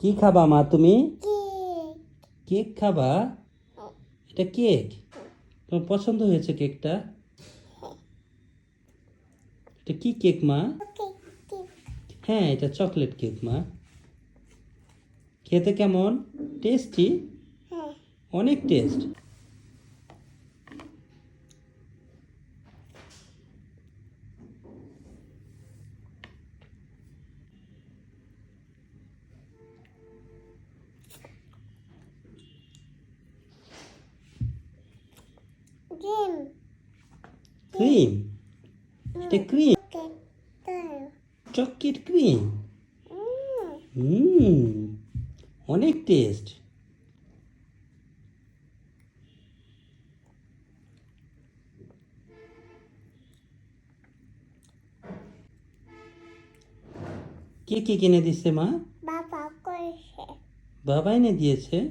কি খাবা মা তুমি? কেক। কেক খাবা? এটা কেক? তোমার পছন্দ হয়েছে কেকটা? এটা কি কেক মা? Cake cake. হ্যাঁ, এটা চকলেট কেক মা। খেতে কেমন? টেস্টি? হ্যাঁ। অনেক টেস্ট। ডিম। ক্রিম? এটা ক্রিম? কেক। দাও। Chocolate cream? উম, হুম, অনেক টেস্ট। কে কে কিনে দিচ্ছে মা? বাবা করেছে। বাবা এনে দিয়েছে?